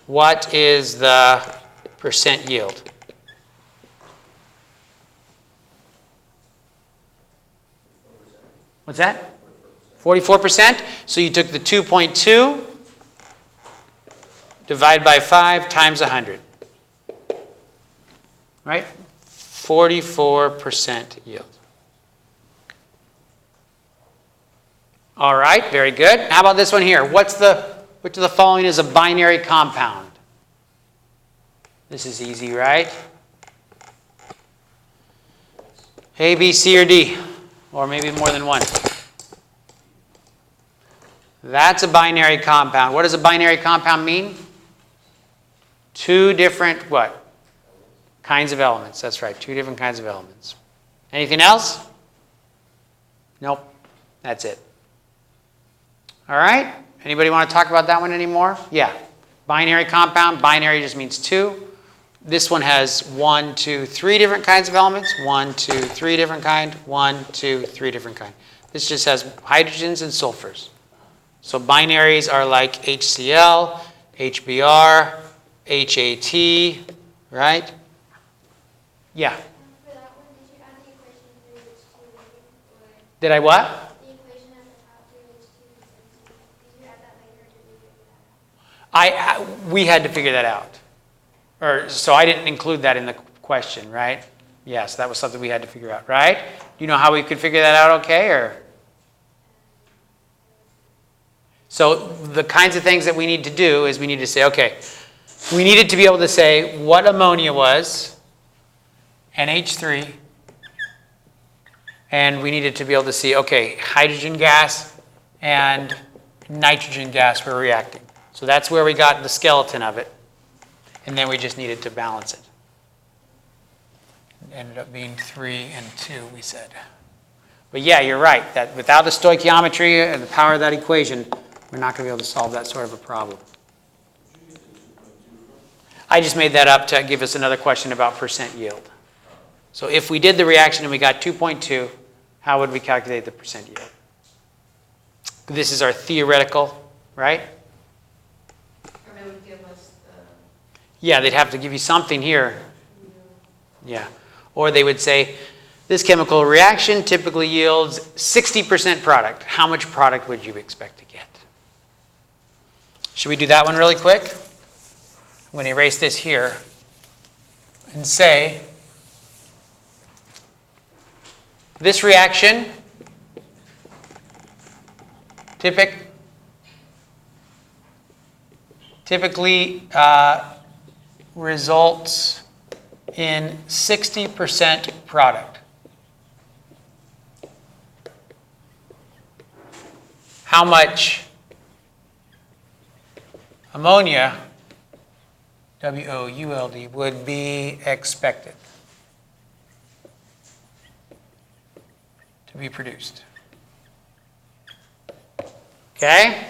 what is the percent yield? What's that? 44%. So you took the 2.2 divided by 5 times 100. Right? 44% yield. All right, very good. How about this one here? Which of the following is a binary compound? This is easy, right? A, B, C, or D. Or maybe more than one. That's a binary compound. What does a binary compound mean? Two different what? Kinds of elements. That's right, two different kinds of elements. Anything else? Nope. That's it. All right? Anybody want to talk about that one anymore? Yeah. Binary compound. Binary just means two. This one has 1, 2, 3 different kinds of elements. 1, 2, 3 different kind. 1, 2, 3 different kind. This just has hydrogens and sulfurs. So binaries are like HCl, HBr, HAT, right? Yeah. For that one, did you add the equation 3H2 later? Did I what? The equation at the top, 3H2 did you add that later or did we figure that out? We had to figure that out. So I didn't include that in the question, right? Yes, that was something we had to figure out, right? Do you know how we could figure that out okay? Or so the kinds of things that we need to do is we need to say, okay, we needed to be able to say what ammonia was, NH3, and we needed to be able to see, okay, hydrogen gas and nitrogen gas were reacting. So that's where we got the skeleton of it. And then we just needed to balance it. It ended up being 3 and 2, we said. But yeah, you're right, that without the stoichiometry and the power of that equation, we're not going to be able to solve that sort of a problem. I just made that up to give us another question about percent yield. So if we did the reaction and we got 2.2, how would we calculate the percent yield? This is our theoretical, right? Or they would give us the... Yeah, they'd have to give you something here. Yeah. Or they would say, this chemical reaction typically yields 60% product. How much product would you expect to get? Should we do that one really quick? I'm going to erase this here and say, this reaction typically results in 60% product. How much ammonia, WOULD, would be expected to be produced? Okay?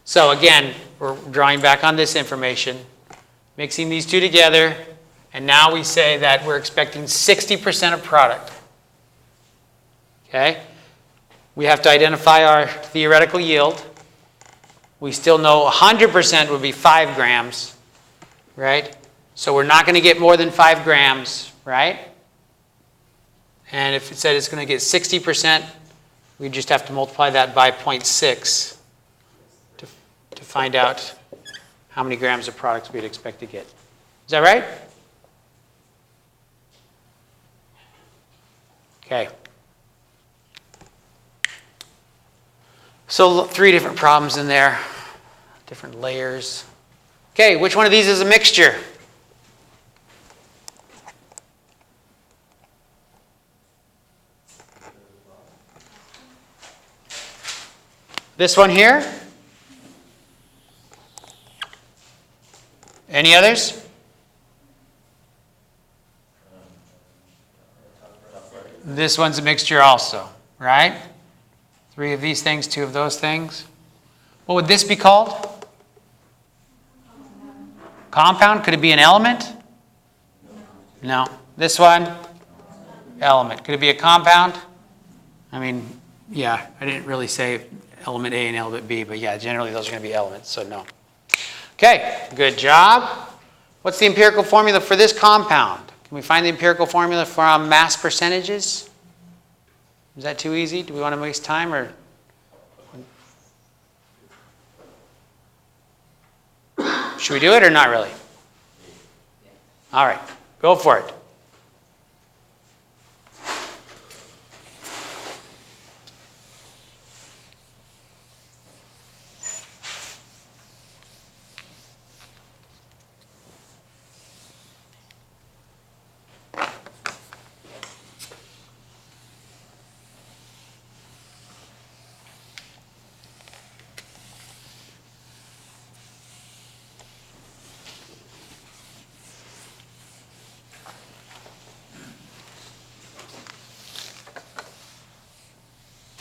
So again, we're drawing back on this information, mixing these two together, and now we say that we're expecting 60% of product. Okay? We have to identify our theoretical yield. We still know 100% would be 5 grams, right? So we're not going to get more than 5 grams, right? And if it said it's going to get 60%, we just have to multiply that by 0.6 to find out how many grams of product we'd expect to get. Is that right? Okay. So 3 different problems in there, different layers. Okay, which one of these is a mixture? This one here? Any others? This one's a mixture also, right? 3 of these things, 2 of those things. What would this be called? Compound? Could it be an element? No. This one? Element. Could it be a compound? I mean, yeah, I didn't really say element A and element B, but yeah, generally those are going to be elements, so no. Okay. Okay, good job. What's the empirical formula for this compound? Can we find the empirical formula from mass percentages? Is that too easy? Do we want to waste time or? Should we do it or not really? All right, go for it.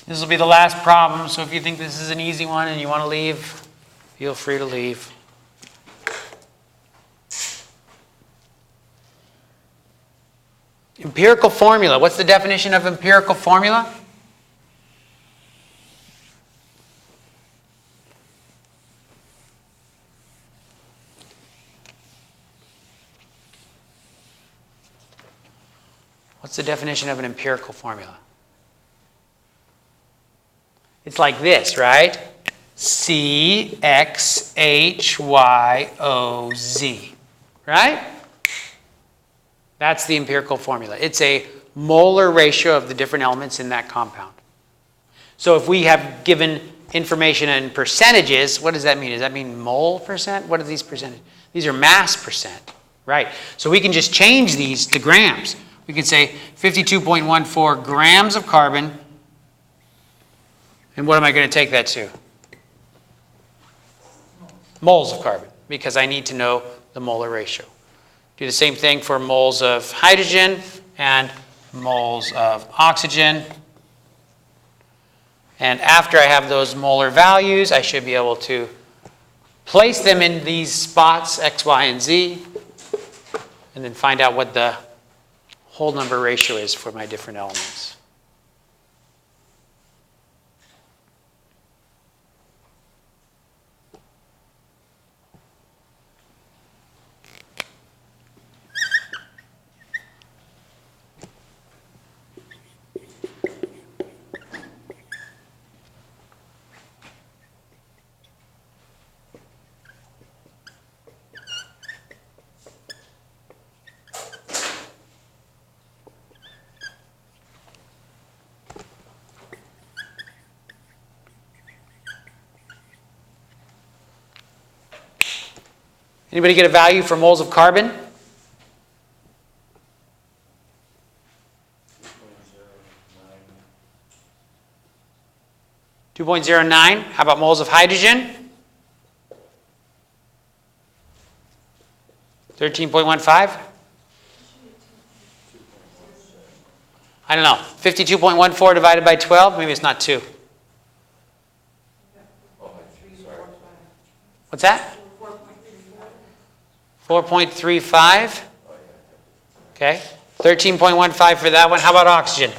This will be the last problem, so if you think this is an easy one and you want to leave, feel free to leave. Empirical formula. What's the definition of empirical formula? What's the definition of an empirical formula? It's like this, right? CXHYOZ, right? That's the empirical formula. It's a molar ratio of the different elements in that compound. So if we have given information in percentages, what does that mean? Does that mean mole percent? What are these percentages? These are mass percent, right? So we can just change these to grams. We can say 52.14 grams of carbon. And what am I going to take that to? Moles of carbon, because I need to know the molar ratio. Do the same thing for moles of hydrogen and moles of oxygen. And after I have those molar values, I should be able to place them in these spots, X, Y, and Z, and then find out what the whole number ratio is for my different elements. Anybody get a value for moles of carbon? 2.09. How about moles of hydrogen? 13.15. I don't know. 52.14 divided by 12? Maybe it's not 2. What's that? 4.35. Okay. 13.15 for that one. How about oxygen?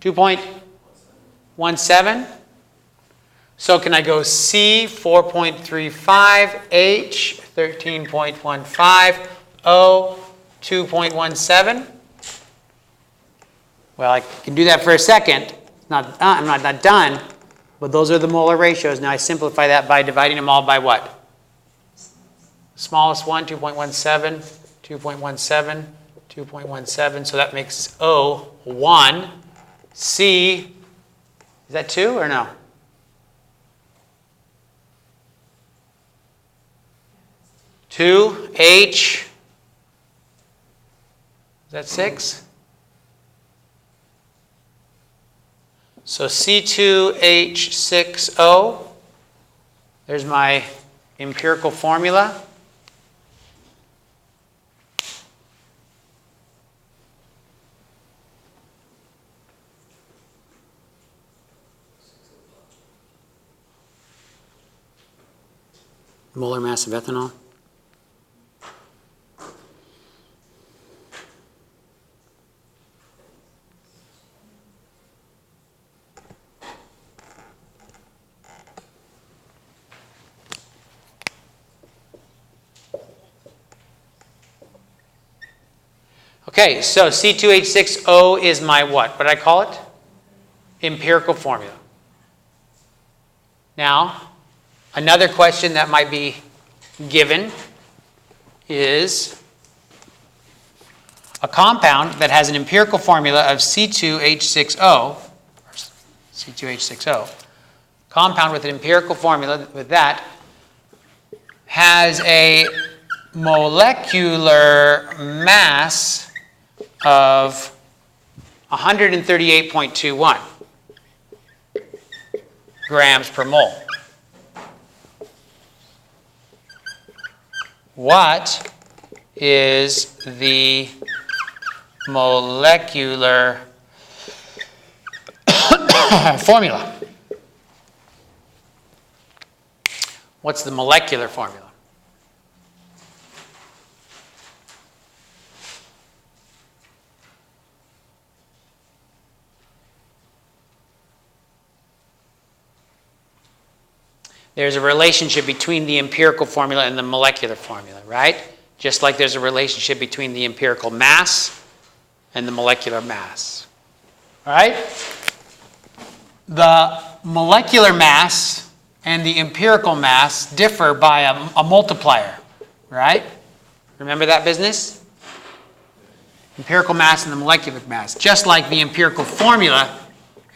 .17. So can I go C 4.35, H 13.15, O 2.17? Well, I can do that for a second. I'm not done. But those are the molar ratios. Now I simplify that by dividing them all by what? Smallest one, 2.17, 2.17, 2.17. So that makes O 1. C, is that 2 or no? Two. H, is that 6? So C2H6O, there's my empirical formula. Molar mass of ethanol. Okay, so C2H6O is my what? What did I call it? Empirical formula. Now, another question that might be given is a compound that has an empirical formula of C2H6O, compound with an empirical formula with that has a molecular mass of 138.21 grams per mole. What is the molecular formula? What's the molecular formula? There's a relationship between the empirical formula and the molecular formula, right? Just like there's a relationship between the empirical mass and the molecular mass. All right? The molecular mass and the empirical mass differ by a multiplier, right? Remember that business? Empirical mass and the molecular mass. Just like the empirical formula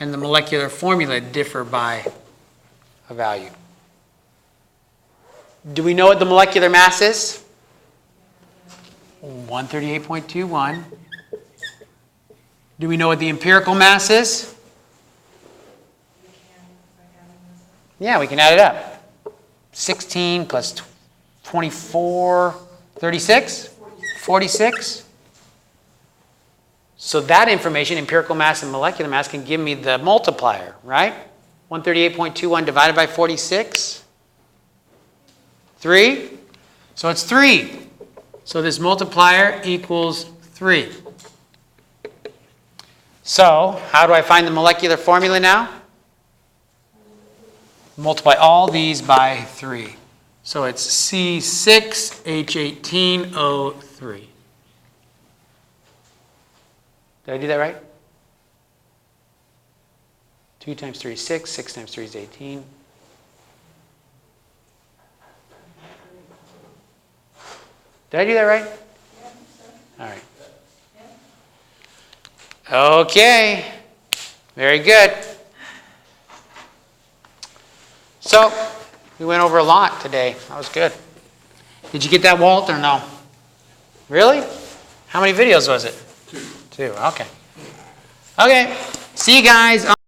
and the molecular formula differ by a value. Do we know what the molecular mass is? 138.21. Do we know what the empirical mass is? Yeah, we can add it up. 16 plus 24, 36? 46? So that information, empirical mass and molecular mass, can give me the multiplier, right? 138.21 divided by 46? 3? So it's 3. So this multiplier equals 3. So how do I find the molecular formula now? Multiply all these by 3. So it's C6H18O3. Did I do that right? 2 times 3 is 6. 6 times 3 is 18. Did I do that right? All right. Okay. Very good. So, we went over a lot today. That was good. Did you get that, Walt, or no? Really? How many videos was it? 2. Okay. Okay. See you guys.